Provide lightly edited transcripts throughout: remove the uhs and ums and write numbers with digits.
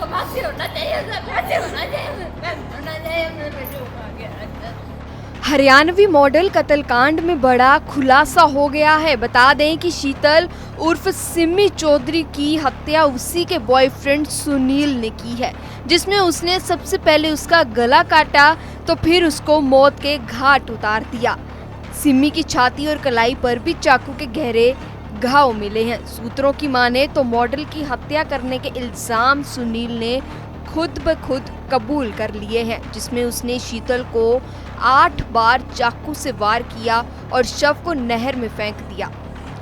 को फांसी होना चाहिए, फांसी होना चाहिए मेरे बेटे को आगे। हरियाणवी मॉडल कत्लकांड में बड़ा खुलासा हो गया है। बता दें कि शीतल उर्फ सिमी चौधरी की हत्या उसी के बॉयफ्रेंड सुनील ने की है, जिसमें उसने सबसे पहले उसका गला काटा तो फिर उसको मौत के घाट उतार दिया। सिमी की छाती और कलाई पर भी चाकू के गहरे घाव मिले हैं। सूत्रों की माने तो मॉडल की हत्या करने के इल्जाम सुनील ने खुद ब खुद कबूल कर लिए हैं, जिसमें उसने शीतल को 8 बार चाकू से वार किया और शव को नहर में फेंक दिया।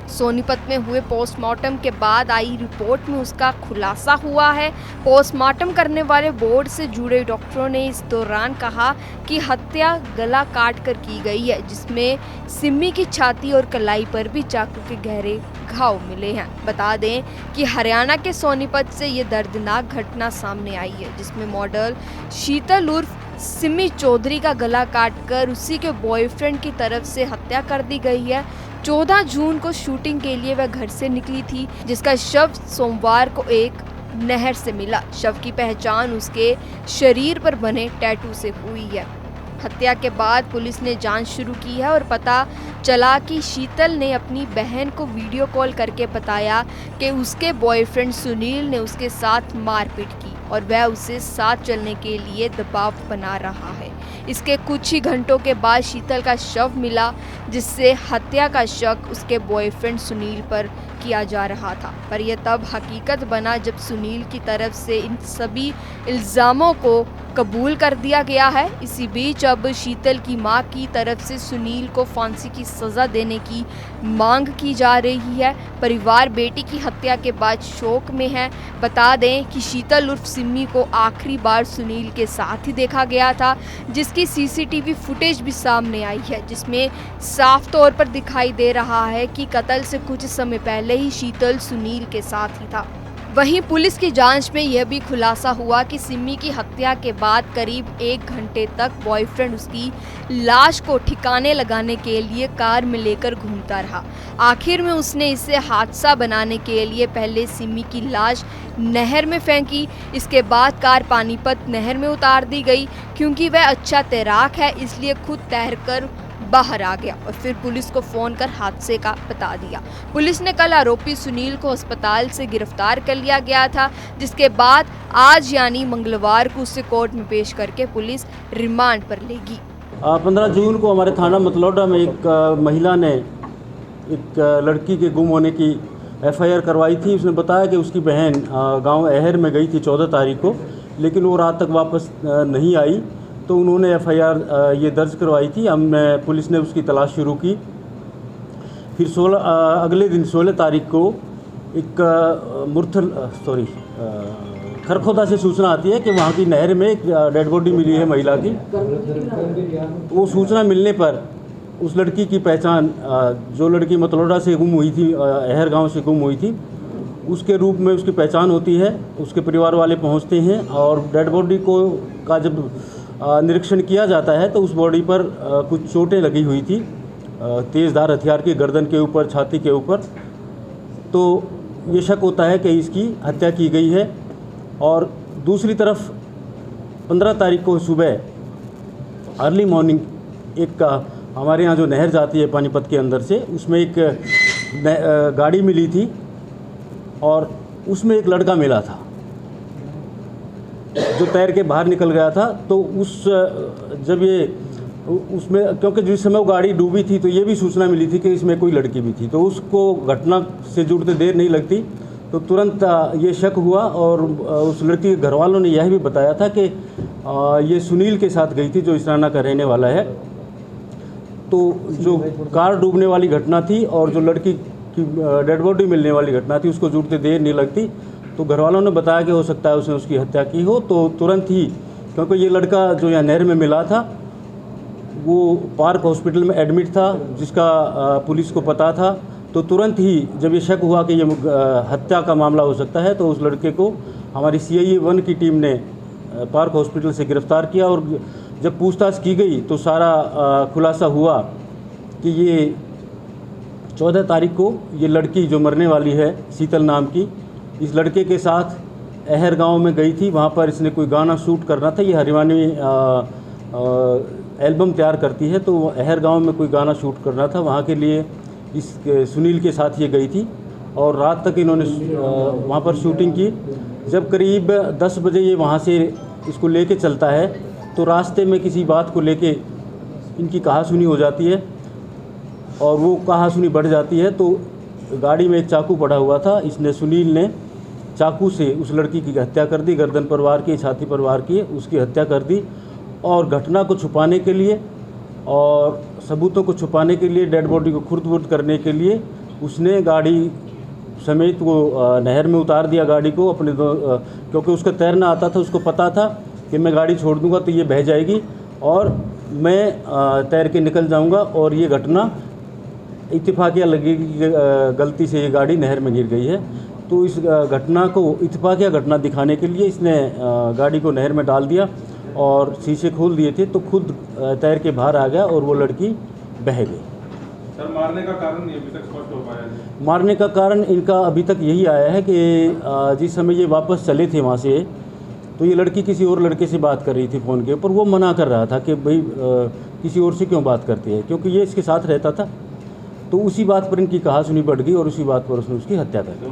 सोनीपत में हुए पोस्टमार्टम के बाद आई रिपोर्ट में उसका खुलासा हुआ है। पोस्टमार्टम करने वाले बोर्ड से जुड़े डॉक्टरों ने इस दौरान कहा कि हत्या गला काट कर की गई है, जिसमें सिमी की छाती और कलाई पर भी चाकू के गहरे घाव मिले हैं। बता दें कि हरियाणा के सोनीपत से ये दर्दनाक घटना सामने आई है, जिसमें मॉडल शीतल उर्फ सिमी चौधरी का गला काटकर उसी के बॉयफ्रेंड की तरफ से हत्या कर दी गई है। 14 जून को शूटिंग के लिए वह घर से निकली थी, जिसका शव सोमवार को एक नहर से मिला। शव की पहचान उसके शरीर पर बने टैटू से हुई है। हत्या के बाद पुलिस ने जांच शुरू की है और पता चला कि शीतल ने अपनी बहन को वीडियो कॉल करके बताया कि उसके बॉयफ्रेंड सुनील ने उसके साथ मारपीट की और वह उसे साथ चलने के लिए दबाव बना रहा है। इसके कुछ ही घंटों के बाद शीतल का शव मिला, जिससे हत्या का शक उसके बॉयफ्रेंड सुनील पर किया जा रहा था। पर यह तब हकीकत बना जब सुनील की तरफ से इन सभी इल्ज़ामों को कबूल कर दिया गया है। इसी बीच अब शीतल की मां की तरफ से सुनील को फांसी की सज़ा देने की मांग की जा रही है। परिवार बेटी की हत्या के बाद शोक में है। बता दें कि शीतल उर्फ सिमी को आखिरी बार सुनील के साथ ही देखा गया था, जिसकी सीसीटीवी फुटेज भी सामने आई है, जिसमें साफ तौर पर दिखाई दे रहा है कि कत्ल से कुछ समय पहले ही शीतल सुनील के साथ ही था। वहीं पुलिस की जांच में यह भी खुलासा हुआ कि सिमी की हत्या के बाद करीब 1 घंटे तक बॉयफ्रेंड उसकी लाश को ठिकाने लगाने के लिए कार में लेकर घूमता रहा। आखिर में उसने इसे हादसा बनाने के लिए पहले सिमी की लाश नहर में फेंकी। इसके बाद कार पानीपत नहर में उतार दी गई। क्योंकि वह अच्छा तैराक है, इसलिए खुद तैरकर बाहर आ गया और फिर पुलिस को फोन कर हादसे का बता दिया। पुलिस ने कल आरोपी सुनील को अस्पताल से गिरफ्तार कर लिया गया था, जिसके बाद आज यानी मंगलवार को उसे कोर्ट में पेश करके पुलिस रिमांड पर लेगी। 15 जून को हमारे थाना मतलौडा में एक महिला ने एक लड़की के गुम होने की FIR करवाई थी। उसने बताया कि उसकी बहन गांव अहर में गई थी 14 तारीख को, लेकिन वो रात तक वापस नहीं आई, तो उन्होंने FIR ये दर्ज करवाई थी। हमने पुलिस ने उसकी तलाश शुरू की। फिर अगले दिन 16 तारीख को एक खरखोदा से सूचना आती है कि वहाँ की नहर में एक डेड बॉडी मिली है महिला की। वो सूचना मिलने पर उस लड़की की पहचान, जो लड़की मतलौडा से गुम हुई थी, अहर गांव से गुम हुई थी, उसके रूप में उसकी पहचान होती है। उसके परिवार वाले पहुंचते हैं और डेड बॉडी का जब निरीक्षण किया जाता है तो उस बॉडी पर कुछ चोटें लगी हुई थी, तेज़धार हथियार की, गर्दन के ऊपर, छाती के ऊपर। तो ये शक होता है कि इसकी हत्या की गई है। और दूसरी तरफ 15 तारीख को सुबह अर्ली मॉर्निंग एक हमारे यहाँ जो नहर जाती है पानीपत के अंदर से, उसमें एक गाड़ी मिली थी और उसमें एक लड़का मिला था जो तैर के बाहर निकल गया था। तो उसमें क्योंकि जिस समय वो गाड़ी डूबी थी तो ये भी सूचना मिली थी कि इसमें कोई लड़की भी थी, तो उसको घटना से जुड़ते देर नहीं लगती, तो तुरंत ये शक हुआ। और उस लड़की के घर वालों ने यह भी बताया था कि ये सुनील के साथ गई थी, जो इसराना का रहने वाला है। तो जो कार डूबने वाली घटना थी और जो लड़की की डेड बॉडी मिलने वाली घटना थी, उसको जुड़ते देर नहीं लगती। तो घर वालों ने बताया कि हो सकता है उसने उसकी हत्या की हो। तो तुरंत ही, क्योंकि ये लड़का जो यहाँ नहर में मिला था वो पार्क हॉस्पिटल में एडमिट था, जिसका पुलिस को पता था, तो तुरंत ही जब ये शक हुआ कि ये हत्या का मामला हो सकता है, तो उस लड़के को हमारी CIE 1 की टीम ने पार्क हॉस्पिटल से गिरफ्तार किया। और जब पूछताछ की गई तो सारा खुलासा हुआ कि ये 14 तारीख को ये लड़की जो मरने वाली है, शीतल नाम की, इस लड़के के साथ अहर गांव में गई थी, वहाँ पर इसने कोई गाना शूट करना था। ये हरिवानी एल्बम तैयार करती है, तो अहर गांव में कोई गाना शूट करना था, वहाँ के लिए इस सुनील के साथ ये गई थी और रात तक इन्होंने वहाँ पर शूटिंग की। जब करीब 10 बजे ये वहाँ से इसको लेके चलता है तो रास्ते में किसी बात को लेके इनकी कहासुनी हो जाती है और वो कहासुनी बढ़ जाती है। तो गाड़ी में एक चाकू पड़ा हुआ था, इसने सुनील ने चाकू से उस लड़की की हत्या कर दी, गर्दन पर वार की, छाती पर वार किए, उसकी हत्या कर दी। और घटना को छुपाने के लिए और सबूतों को छुपाने के लिए, डेड बॉडी को खुर्द-बुर्द करने के लिए उसने गाड़ी समेत वो नहर में उतार दिया गाड़ी को अपने क्योंकि उसको तैरना आता था, उसको पता था कि मैं गाड़ी छोड़ दूंगा तो ये बह जाएगी और मैं तैर के निकल जाऊंगा और ये घटना इत्तेफाकिया लगेगी कि गलती से ये गाड़ी नहर में गिर गई है। तो इस घटना को इत्तेफाकिया घटना दिखाने के लिए इसने गाड़ी को नहर में डाल दिया और शीशे खोल दिए थे, तो खुद तैर के बाहर आ गया और वो लड़की बह गई। सर, मारने का कारण अभी तक स्पष्ट हो पाया है? मारने का कारण इनका अभी तक यही आया है कि जिस समय ये वापस चले थे वहाँ से, तो ये लड़की किसी और लड़के से बात कर रही थी फ़ोन के ऊपर। वो मना कर रहा था कि भाई किसी और से क्यों बात करती है, क्योंकि ये इसके साथ रहता था। तो उसी बात पर इनकी कहासुनी बढ़ गई और उसी बात पर उसने उसकी हत्या कर दी।